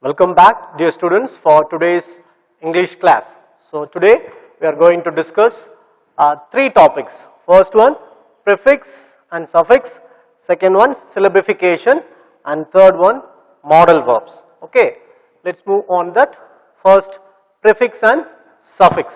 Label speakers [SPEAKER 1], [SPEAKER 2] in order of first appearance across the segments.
[SPEAKER 1] Welcome back, dear students, for today's English class. So today we are going to discuss three topics. First one, prefix and suffix. Second one, syllabification, and third one, modal verbs. Okay, let's move on that. First, prefix and suffix.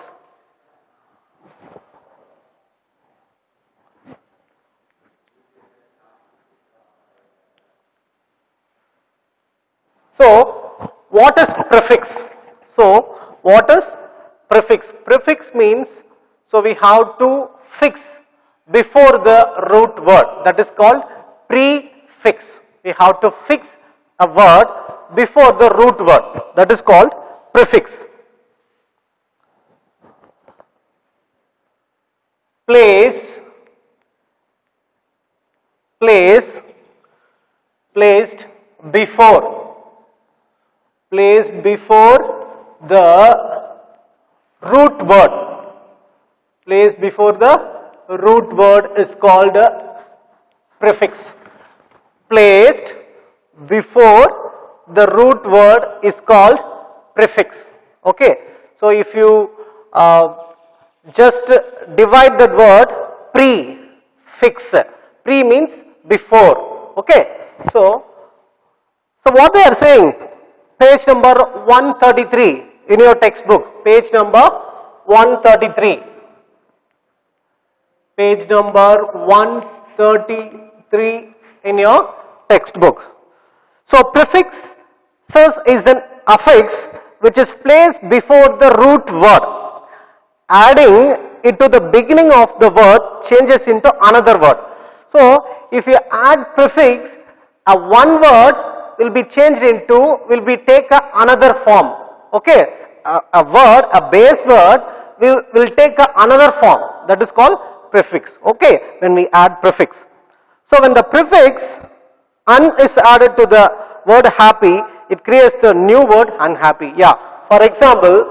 [SPEAKER 1] So, what is prefix? So, what is prefix? Prefix means, so we have to fix before the root word, that is called prefix. We have to fix a word before the root word, that is called prefix. Placed before the root word. Placed before the root word is called a prefix. Placed before the root word is called prefix. Okay, so if you just divide that word prefix. Pre means before. Okay, so what they are saying, page number 133 in your textbook, page number 133, page number 133 in your textbook. So prefix is an affix which is placed before the root word. Adding it to the beginning of the word changes into another word. So if you add prefix, one word will be changed into, will take another form. Okay, a word, a base word will take another form, that is called prefix. Okay, when we add prefix. So when the prefix un is added to the word happy, it creates the new word unhappy. Yeah, for example,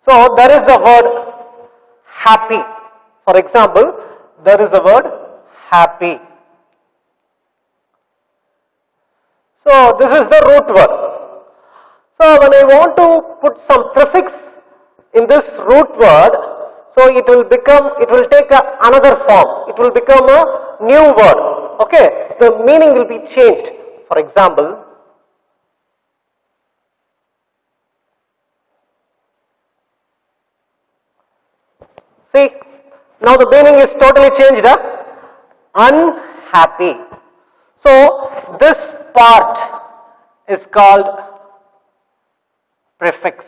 [SPEAKER 1] so there is a word happy. For example, there is a word happy. So this is the root word. So when I want to put some prefix in this root word, so it will take another form. It will become a new word. Okay, the meaning will be changed. For example, see, now the meaning is totally changed. Unhappy. So this part is called prefix.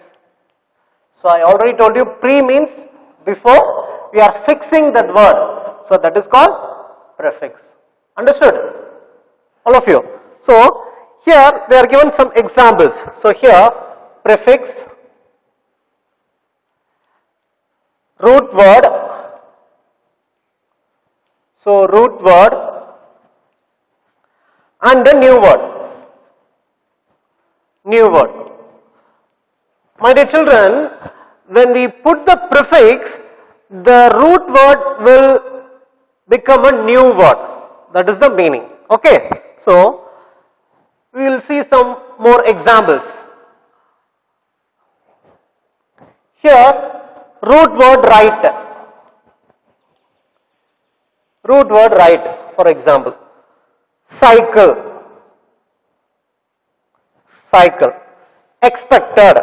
[SPEAKER 1] So I already told you, pre means before, we are fixing that word. So that is called prefix. Understood? All of you. So here they are given some examples. So here prefix, root word, so root word and the new word. New word. My dear children, when we put the prefix, the root word will become a new word. That is the meaning. Okay. So we will see some more examples. Here, root word right. Root word right, for example. Cycle. Cycle. Expected.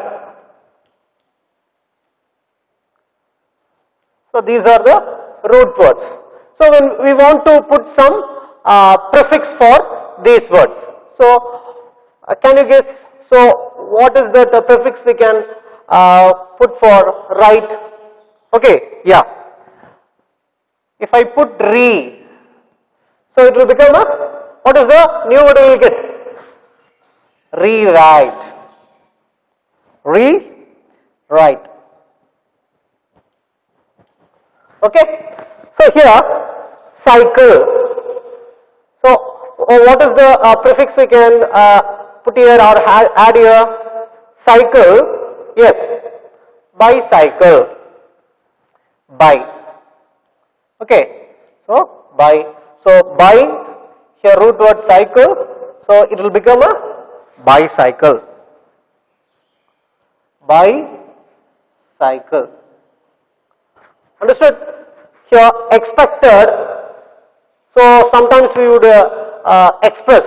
[SPEAKER 1] So these are the root words. So when we want to put some prefix for these words. So can you guess, so what is the prefix we can put for right? Okay, yeah. If I put re, so it will become a, what is the new word we will get? Rewrite. Rewrite. Okay. So here, cycle. So what is the prefix we can put here or add here? Cycle. Yes. Bicycle. By. Okay. So by. So by Here root word cycle, so it will become a bicycle. Bicycle. Understood? Here expected, so sometimes we would express,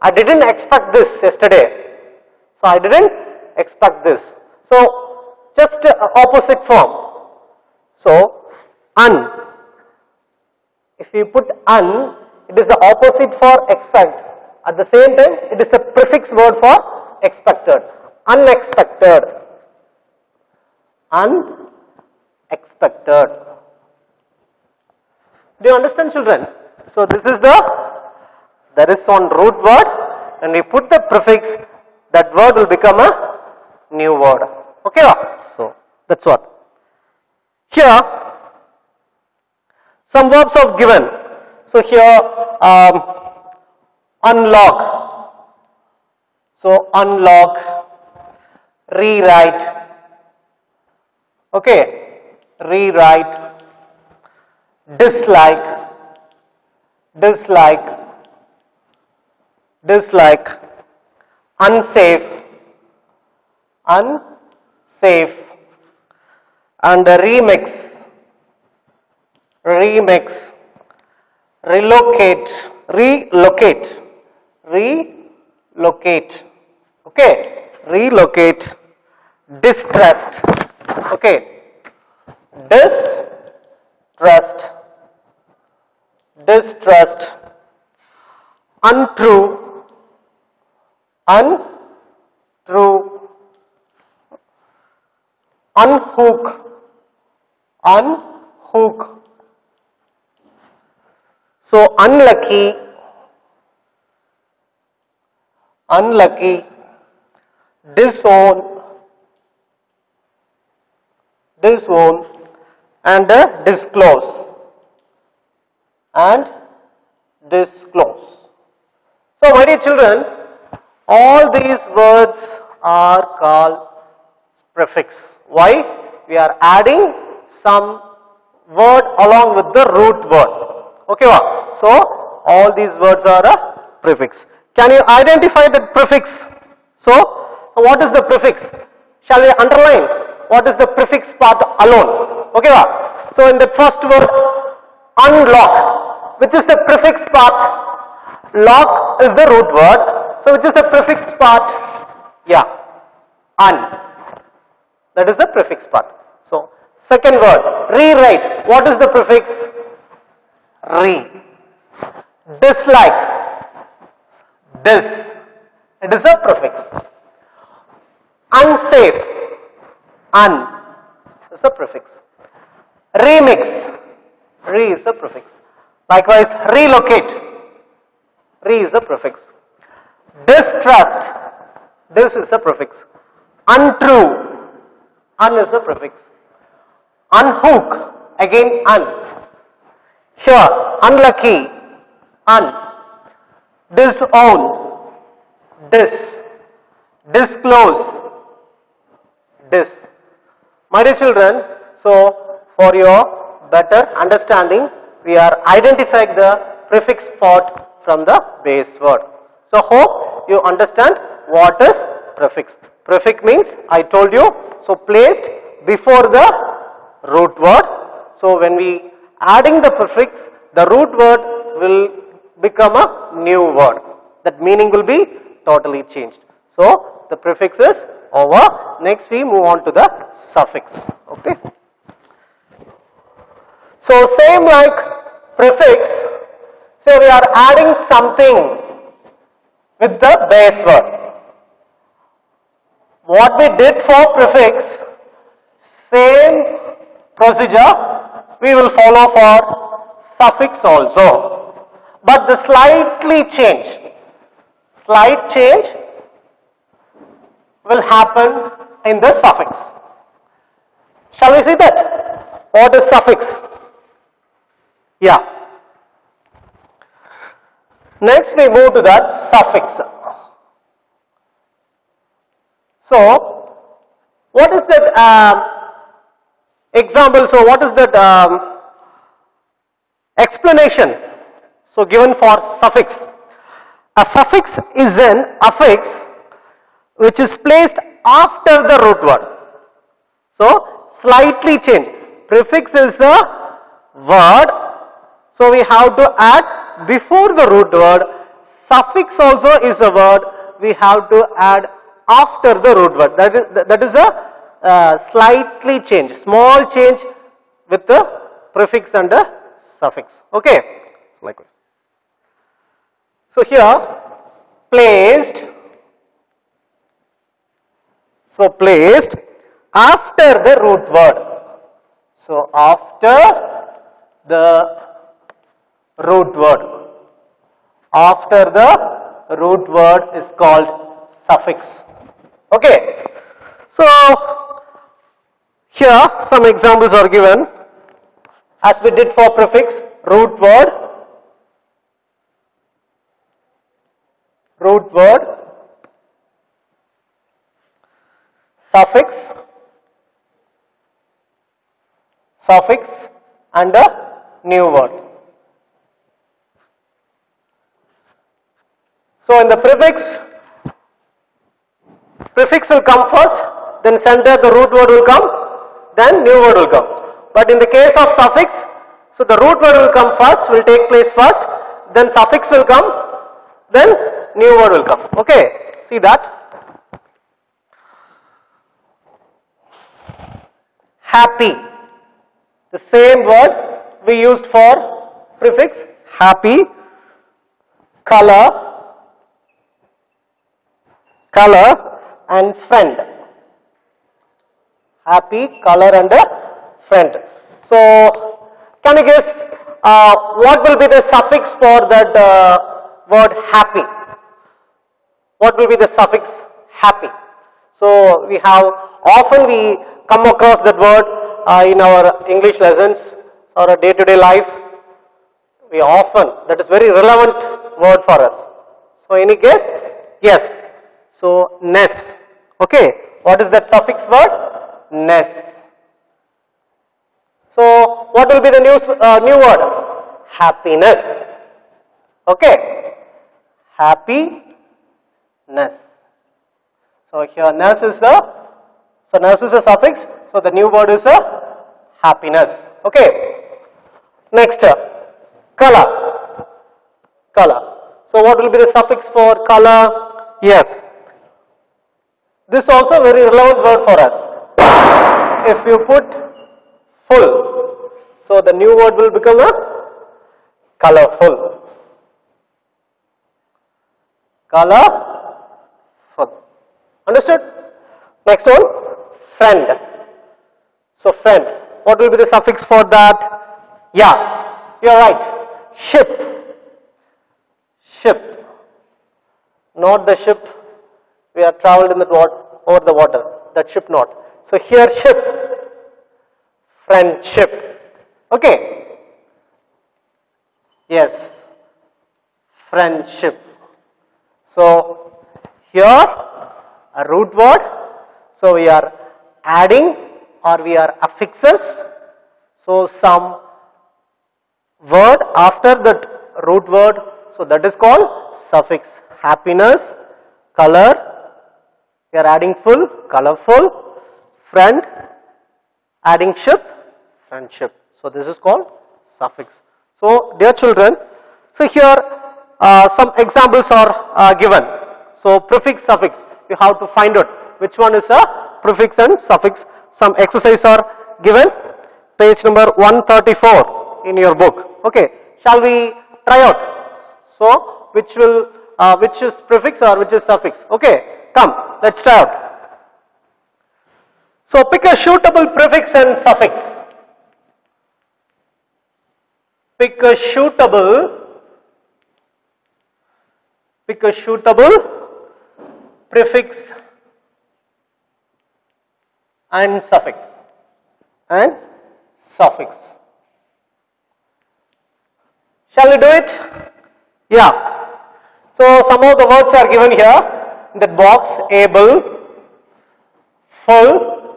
[SPEAKER 1] I didn't expect this yesterday, so I didn't expect this. So just opposite form. So un, if you put un, it is the opposite for expect. At the same time, it is a prefix word for expected. Unexpected. Unexpected. Do you understand, children? So this is there is one root word, and we put the prefix, that word will become a new word. Okay? So that's what. Here, some verbs are given. So here, unlock. So unlock, rewrite. Okay, rewrite, dislike, dislike, dislike, unsafe, unsafe, and remix, remix, relocate, relocate, relocate, okay, relocate, distrust, okay, distrust, distrust, untrue, untrue, unhook, unhook. So unlucky, unlucky, disown, disown, and disclose, and disclose. So my dear children, all these words are called prefix. Why? We are adding some word along with the root word. Okay, so all these words are a prefix. Can you identify the prefix? So what is the prefix? Shall we underline what is the prefix part alone? Okay, so in the first word, unlock, which is the prefix part? Lock is the root word, so which is the prefix part? Yeah, un. That is the prefix part. So second word, rewrite. What is the prefix? Re. Dislike. Dis. It is a prefix. Unsafe. Un is a prefix. Remix. Re is a prefix. Likewise, relocate. Re is a prefix. Distrust. Dis is a prefix. Untrue. Un is a prefix. Unhook. Again, un. Here, unlucky. Un. Disown. Dis. Disclose. Dis. My dear children, so for your better understanding, we are identifying the prefix part from the base word. So hope you understand what is prefix. Prefix means, I told you, so placed before the root word. So when we adding the prefix, the root word will become a new word. That meaning will be totally changed. So the prefix is over. Next we move on to the suffix. Okay. So same like prefix, so we are adding something with the base word. What we did for prefix, same procedure we will follow for suffix also. But the slight change will happen in the suffix. Shall we see that? What is suffix? Yeah. Next we move to the suffix. So, what is that example? So, what is that explanation? So given for suffix. A suffix is an affix which is placed after the root word. So slightly change. Prefix is a word, so we have to add before the root word. Suffix also is a word, we have to add after the root word. That is a slightly change, small change with the prefix and the suffix. Okay, likewise. So here placed, so placed after the root word. So after the root word, after the root word is called suffix. Okay. So here some examples are given as we did for prefix. Root word, root word, suffix, suffix and a new word. So in the prefix will come first, then center the root word will come, then new word will come. But in the case of suffix, so the root word will come first, will take place first, then suffix will come, then new word will come. Okay, see that. Happy, the same word we used for prefix, happy. Color, color and friend. Happy, color and friend. So can you guess what will be the suffix for that word happy? What will be the suffix happy? So we have often we come across that word in our English lessons or a day-to-day life. We often, that is very relevant word for us. So any guess? Yes. So ness. Okay. What is that suffix word? Ness. So what will be the new word? Happiness. Okay. Happiness. So here ness is a suffix. So the new word is a happiness. Okay. Next, color. Color. So what will be the suffix for color? Yes. This is also a very relevant word for us. If you put full, so the new word will become a colorful. Colorful. Understood? Next one, friend. So friend, what will be the suffix for that? Yeah, you are right. Ship. Ship. Not the ship we have traveled in the over the water. That ship not. So here ship. Friendship. Okay. Yes. Friendship. So here a root word. So we are adding or we are affixes. So some word after that root word. So that is called suffix. Happiness, color, we are adding full, colorful, friend, adding ship, friendship. So this is called suffix. So dear children, so here some examples are given. So prefix, suffix, you have to find out which one is a prefix and suffix. Some exercise are given, page number 134 in your book. Okay, shall we try out? So which is prefix or which is suffix? Okay, come, let's try out. So pick a suitable prefix and suffix. Pick a suitable prefix and suffix and suffix. Shall we do it? Yeah. So some of the words are given here in that box: able, full,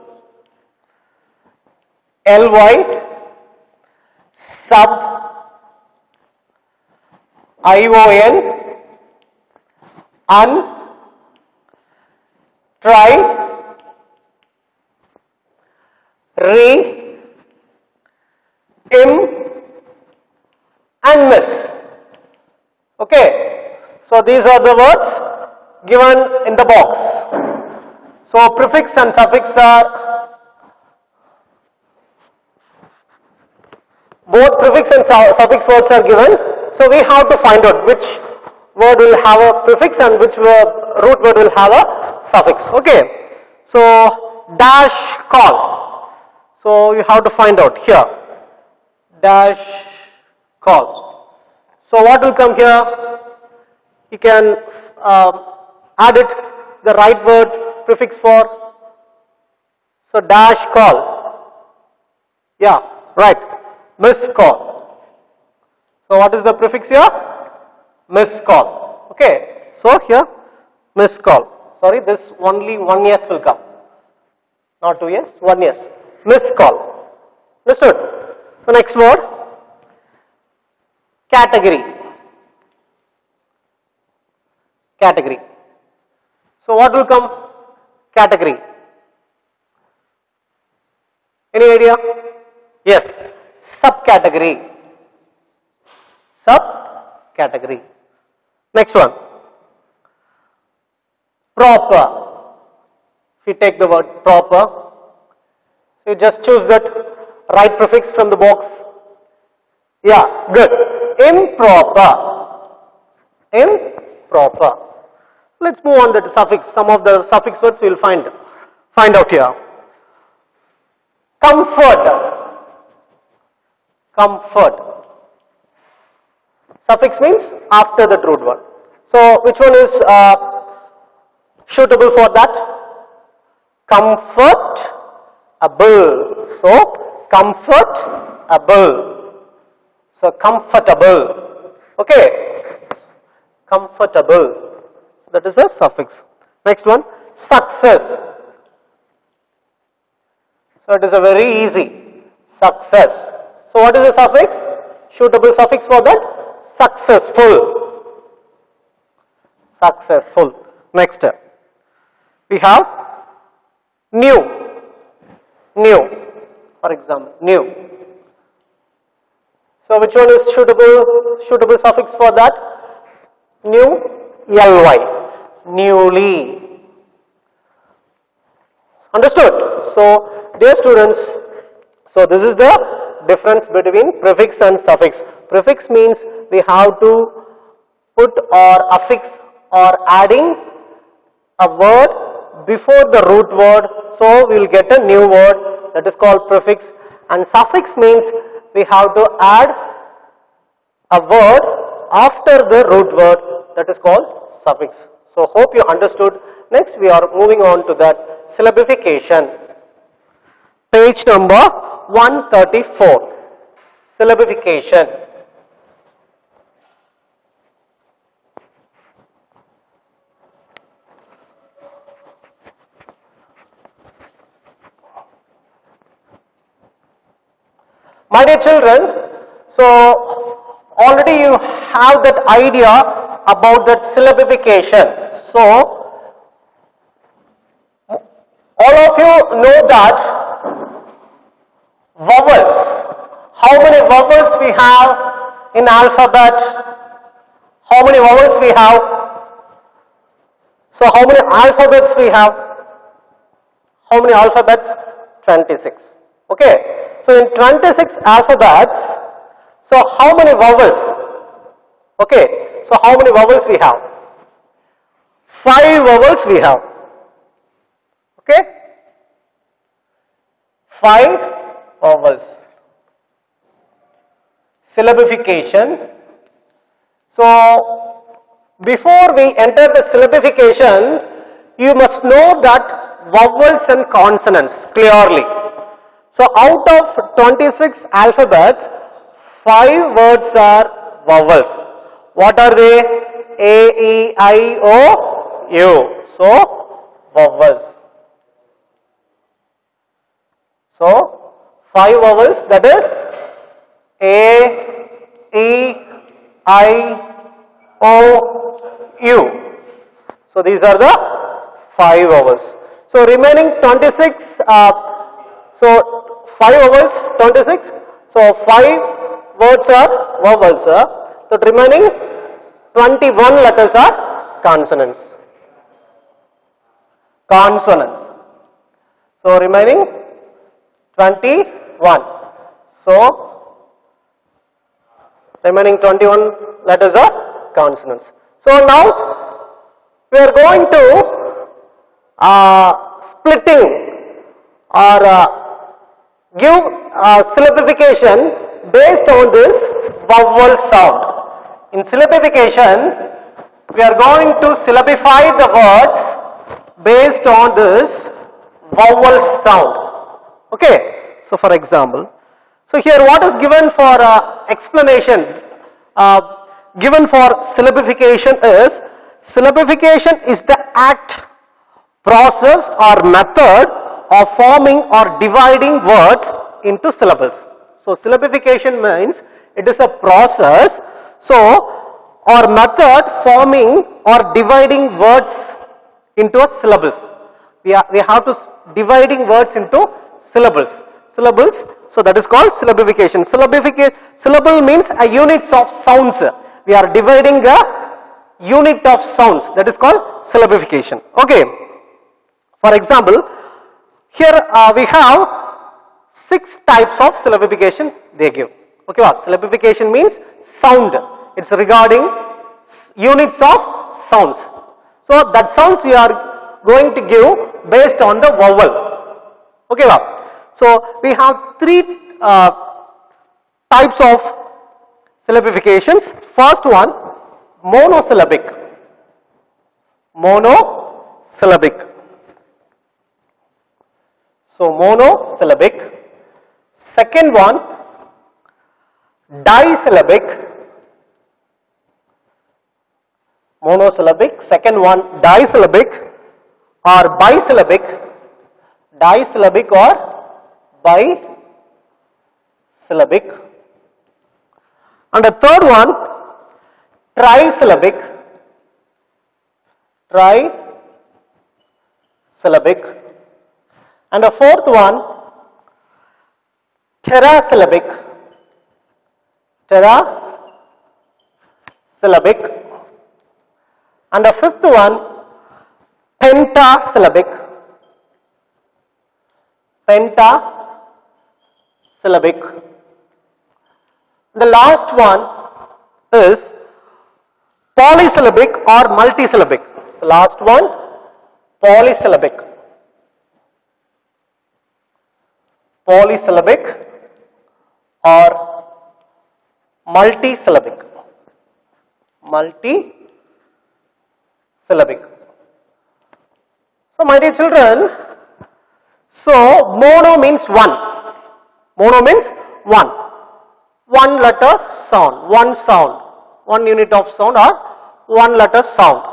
[SPEAKER 1] ly, sub, ION, un, try, re, im, and miss. Okay, so these are the words given in the box. So prefix and suffix are, both prefix and suffix words are given. So we have to find out which word will have a prefix and which root word will have a suffix. Okay, so dash call. So you have to find out here, dash call. So what will come here? You can add it the right word prefix for. So dash call. Yeah, right. Miss call. So what is the prefix here? Miss call. Okay. So here miss call. Sorry, this only 1 yes will come. Not 2 yes, 1 yes. Miss call. Understood? So next word, category. Category. So what will come? Category. Any idea? Yes. Subcategory. Subcategory. Next one. Proper. If you take the word proper, you just choose that right prefix from the box. Yeah, good. Improper. Improper. Let's move on to the suffix. Some of the suffix words we will find out here. Comfort. Comfort. Suffix means after the root word. So which one is suitable for that? Comfortable. So comfortable. So comfortable. Okay. Comfortable. So that is a suffix. Next one, success. So it is a very easy. Success. So what is the suffix? Suitable suffix for that? Successful. Successful. Next, we have new. New. For example, new. So which one is suitable suffix for that? New. ly. Newly. Understood? So dear students, so this is the difference between prefix and suffix. Prefix means we have to put or affix or adding a word before the root word, so we will get a new word, that is called prefix. And suffix means we have to add a word after the root word, that is called suffix. So hope you understood. Next we are moving on to that syllabification. Page number 134. Syllabification. My dear children, so already you have that idea about that syllabification. So all of you know that vowels, how many vowels we have in alphabet, how many vowels we have, so how many alphabets we have, how many alphabets? 26. Okay, so in 26 alphabets, so how many vowels? Okay, so how many vowels we have? 5 vowels we have. Okay, 5 vowels. Syllabification. So before we enter the syllabification, you must know that vowels and consonants clearly. So out of 26 alphabets, 5 words are vowels. What are they? A, E, I, O, U. So vowels. So 5 vowels, that is A, E, I, O, U. So these are the 5 vowels. So remaining 26, so 5 vowels, 26. So 5 words are vowels. So remaining 21 letters are consonants. Consonants. So remaining 21. So remaining 21 letters are consonants. So now we are going to splitting or give syllabification based on this vowel sound. In syllabification, we are going to syllabify the words based on this vowel sound. Okay. So for example, so here what is given for explanation, given for syllabification is the act, process or method of forming or dividing words into syllables. So syllabification means it is a process, so or method forming or dividing words into a syllables. We have to dividing words into syllables. So that is called syllabification. Syllable means a units of sounds. We are dividing a unit of sounds. That is called syllabification. Okay. For example, here we have 6 types of syllabification they give. Okay, syllabification means sound. It's regarding units of sounds. So that sounds we are going to give based on the vowel. Okay, so we have 3 types of syllabifications. First one, monosyllabic. Monosyllabic. So monosyllabic. Second one, disyllabic. Monosyllabic. Second one, disyllabic or bisyllabic. Disyllabic or bisyllabic. And the third one, trisyllabic. Trisyllabic. And the fourth one, terasyllabic. Terasyllabic. And the fifth one, pentasyllabic. Pentasyllabic. The last one is polysyllabic or multisyllabic. The last one, polysyllabic. Polysyllabic or multisyllabic. Multisyllabic. So my dear children, so mono means one. Mono means one. One letter sound, one unit of sound or one letter sound.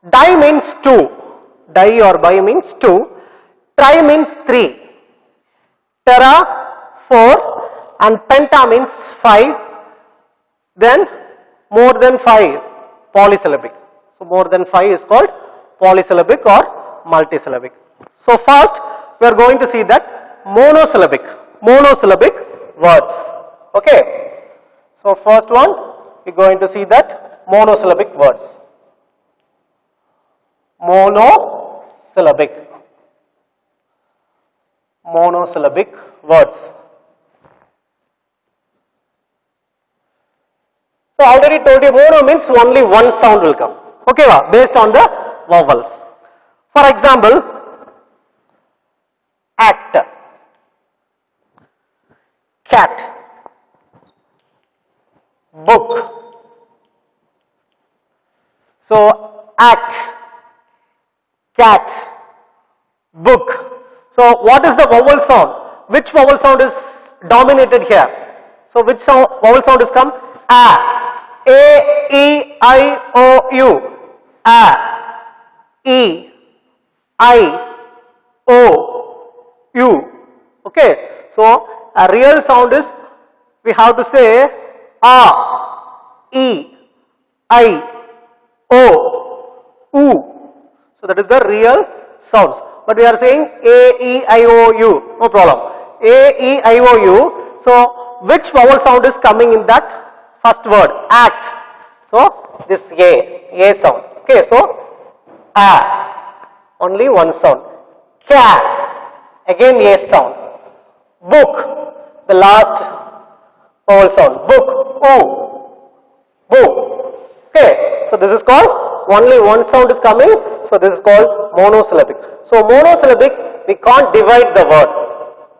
[SPEAKER 1] Di means 2. Di or bi means 2. Tri means 3. Tera 4 and penta means 5. Then more than 5, polysyllabic. So more than 5 is called polysyllabic or multisyllabic. So first we are going to see that monosyllabic words. Okay. So first one we are going to see that monosyllabic words. Monosyllabic words. So I already told you mono means only one sound will come. Okay, based on the vowels. For example, act, cat, book. So act, cat, book. So what is the vowel sound? Which vowel sound is dominated here? So which vowel sound is come? A, E, I, O, U. A, E, I, O, U. Okay. So a real sound is we have to say A, E, I, O, U. So that is the real sounds. But we are saying A, E, I, O, U. No problem. A, E, I, O, U. So which vowel sound is coming in that first word? Act. So this A sound. Okay, so A. Only one sound. Ca. Again A sound. Book. The last vowel sound. Book. O. Bo. Okay, so this is called only one sound is coming, so this is called monosyllabic. So monosyllabic, we can't divide the word.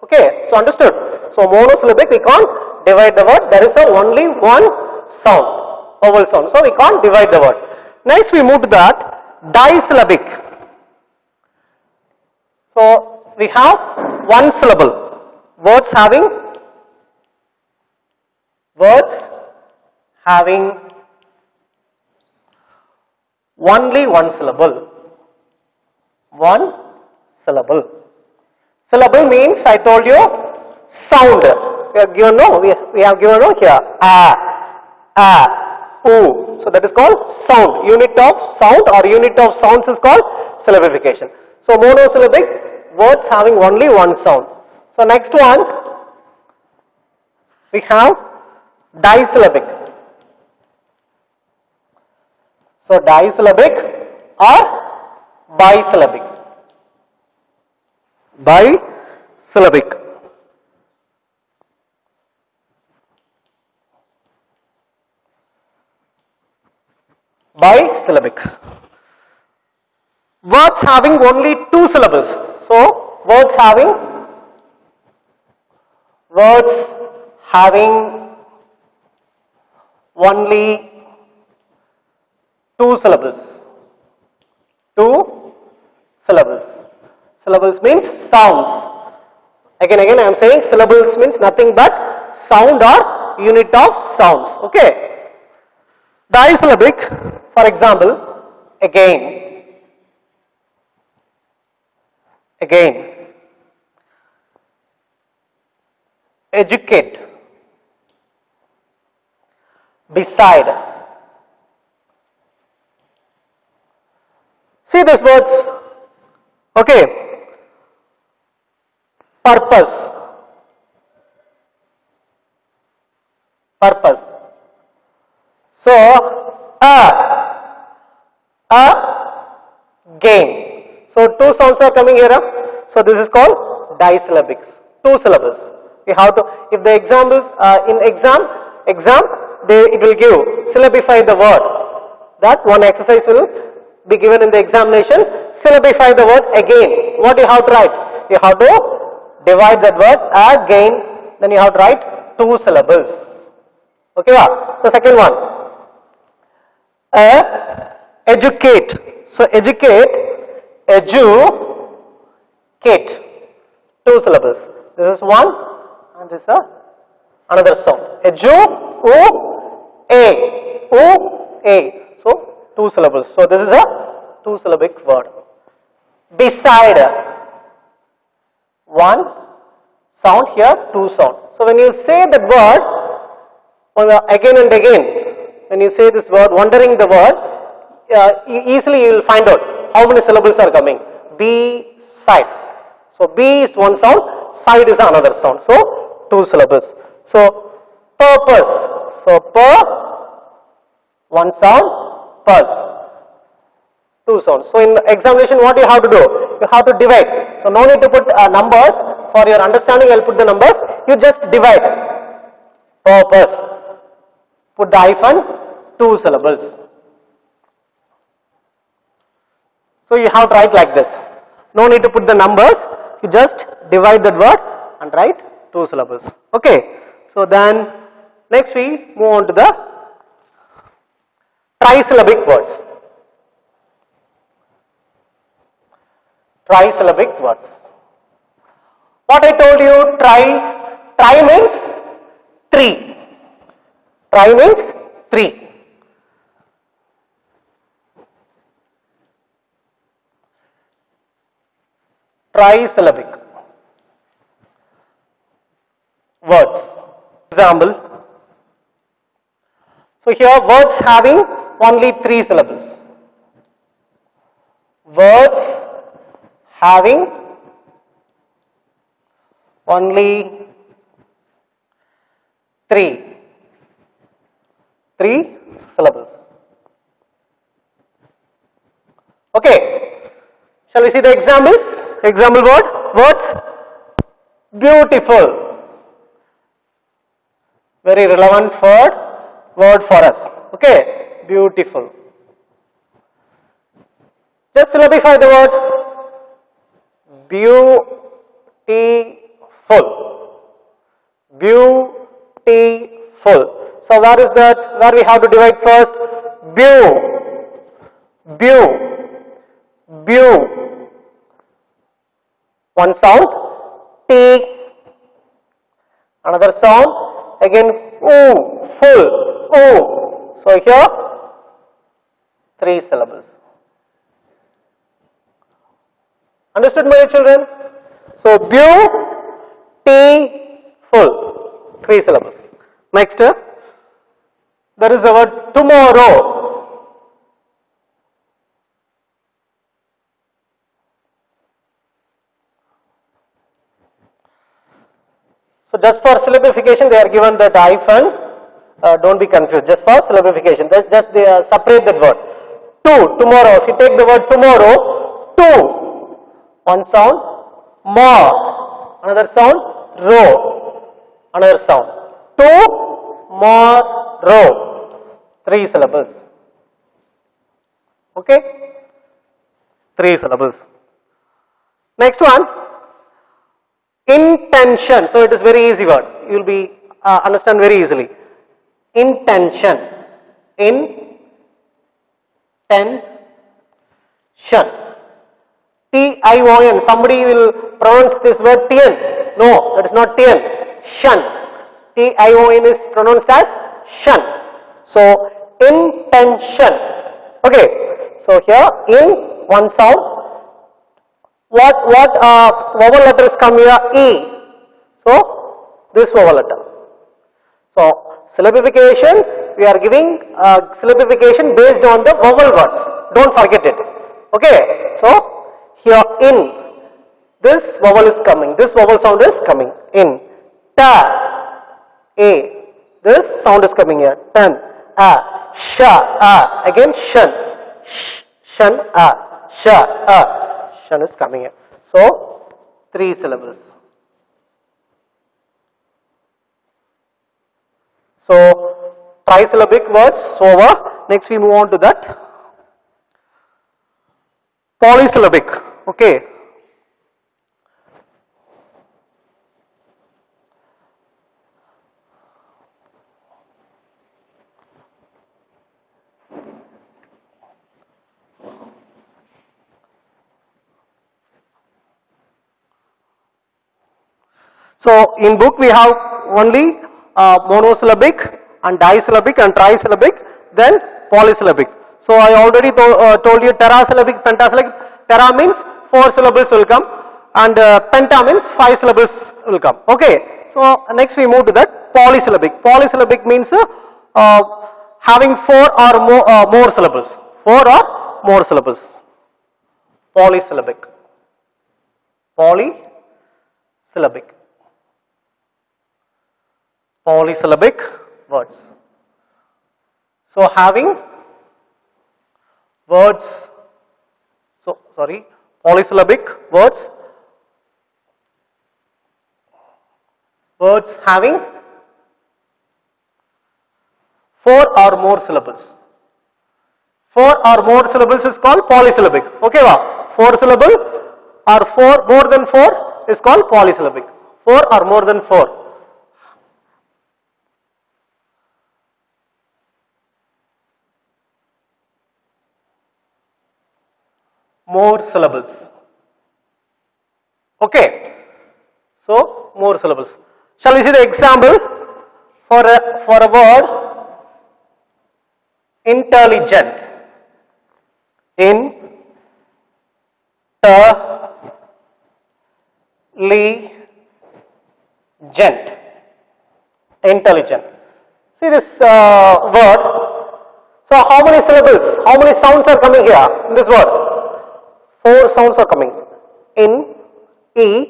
[SPEAKER 1] Okay, so understood? So monosyllabic, we can't divide the word. There is a only one sound, vowel sound. So we can't divide the word. Next we move to that disyllabic. So we have one syllable. Words having only one syllable. One syllable. Syllable means, I told you, sound. We have given we have given here oo. So that is called sound. Unit of sound or unit of sounds is called syllabification. So monosyllabic, words having only one sound. So next one, we have disyllabic. So disyllabic or bisyllabic. Bisyllabic. Bisyllabic. Words having only two syllables. So words having only two syllables. Two syllables. Syllables means sounds. Again I am saying syllables means nothing but sound or unit of sounds. Okay. Disyllabic, for example, again, educate, beside. See these words. Okay. Purpose. So, gain. So, two sounds are coming here. So, this is called disyllabics. Two syllables. We have to, if the examples in exam, it will give syllabify the word. That one exercise will be given in the examination. Syllabify the word again. What you have to write? You have to divide that word again. Then you have to write two syllables. Okay, the second one, educate. So educate, two syllables. This is one, and this is another sound. A. So two syllables. So this is a two syllabic word. Beside, one sound here, two sound. So when you say that word, again and again, when you say this word, wondering the word, easily you will find out how many syllables are coming. B, side. So B is one sound, side is another sound. So two syllables. So purpose. So one sound, purse, two sounds. So in examination, what you have to do? You have to divide. So no need to put numbers. For your understanding, I will put the numbers. You just divide. Purpose. Put the hyphen, two syllables. So you have to write like this. No need to put the numbers. You just divide that word and write two syllables. Okay. So then next we move on to the trisyllabic words. Trisyllabic words. What I told you, tri means three. Tri means three. Trisyllabic words. Example. So here words having only 3 syllables. Words having only 3 syllables. Okay. Shall we see the examples? Example word, words. Beautiful. Very relevant word for us. Okay. Beautiful. Just syllabify the word. Beautiful. Beautiful. So where is that? Where we have to divide first? Bew. One sound. T. Another sound. Again. Oo. Full. Oo. So here 3 syllables. Understood, my children? So beautiful. 3 syllables. Next, there is the word tomorrow. So just for syllabification, they are given that hyphen. Don't be confused. Just for syllabification, just they separate that word. Tomorrow. If you take the word tomorrow, two. One sound, more. Another sound, row. Another sound, tomorrow. 3 syllables. Okay? 3 syllables. Next one, intention. So it is very easy word. You will be understand very easily. Intention. Intention. T-I-O-N. Somebody will pronounce this word T-N. No, that is not T-N. Shun. T-I-O-N is pronounced as shun. So, intention. Okay. So, here in one sound, what vowel letters come here? E. So, this vowel letter. So, syllabification, we are giving syllabification based on the vowel words. Don't forget it. Okay. So, here in, this vowel is coming, this vowel sound is coming in. Ta, a, this sound is coming here. Tan, a, sha, a, again shun, shun, a, sha, a, shun is coming here. So, 3 syllables. So, trisyllabic words over. Next we move on to that. Polysyllabic. Okay. So in book we have only monosyllabic and disyllabic and trisyllabic, then polysyllabic. So I already told you terasyllabic, pentasyllabic. Tera means 4 syllables will come, and penta means 5 syllables will come. Okay. So next we move to that polysyllabic. Polysyllabic means having 4 or more syllables. 4 or more syllables. Polysyllabic. Polysyllabic. Polysyllabic words. So having words, polysyllabic words, having 4 or more syllables. 4 or more syllables is called polysyllabic. Okay, wow. 4 syllable or 4 more than 4 is called polysyllabic. 4 or more than 4. More syllables. Okay. So, more syllables. Shall we see the example for a word? Intelligent. Intelligent. See this word. So how many syllables, how many sounds are coming here in this word? 4 sounds are coming. In, E,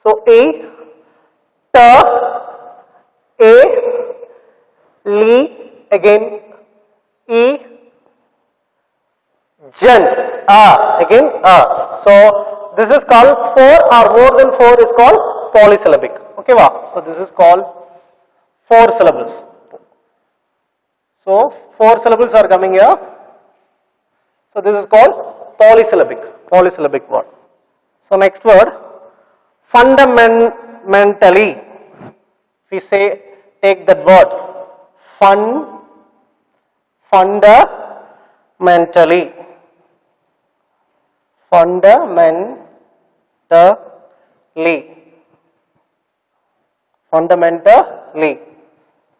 [SPEAKER 1] so E, T, A, Li, again E, gent, again So this is called 4 or more than 4 is called polysyllabic. Okay, wow. So this is called 4 syllables. So 4 syllables are coming here. So this is called polysyllabic word. So next word, fundamentally. We say, take that word, fundamentally. Fundamentally.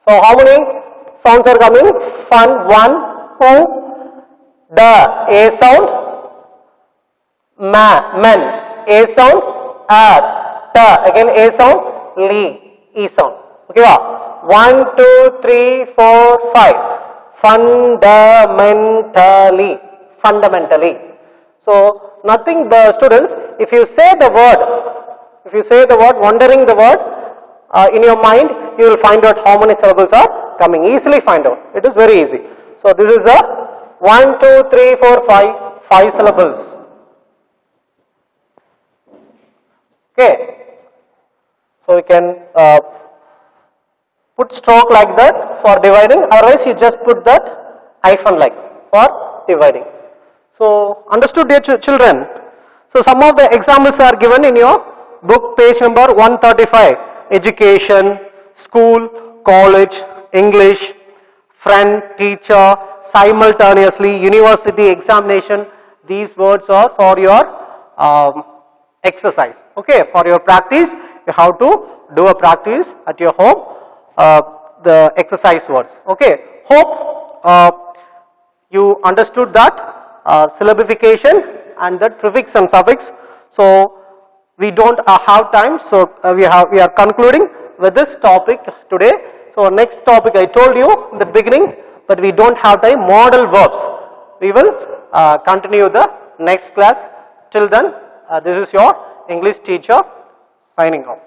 [SPEAKER 1] So how many sounds are coming? Fun, 1, 2, the, A sound, men, A sound, ta, again A sound, li, E sound. Okay, wow. 1, 2, 3, 4, 5. Fundamentally. So nothing, the students, if you say the word, wondering the word, in your mind, you will find out how many syllables are coming. Easily find out. It is very easy. So this is a 1, 2, 3, 4, 5 syllables. Okay. So you can put stroke like that for dividing, otherwise you just put that hyphen like for dividing. So understood, dear children? So some of the examples are given in your book, page number 135. Education, school, college, English, friend, teacher, simultaneously, university, examination. These words are for your exercise. Okay, for your practice, you have to do a practice at your home, the exercise words. Okay, hope you understood that syllabification and that prefix and suffix. So we don't have time, so we are concluding with this topic today. So next topic I told you in the beginning, but we don't have time, modal verbs. We will continue the next class. Till then, this is your English teacher signing off.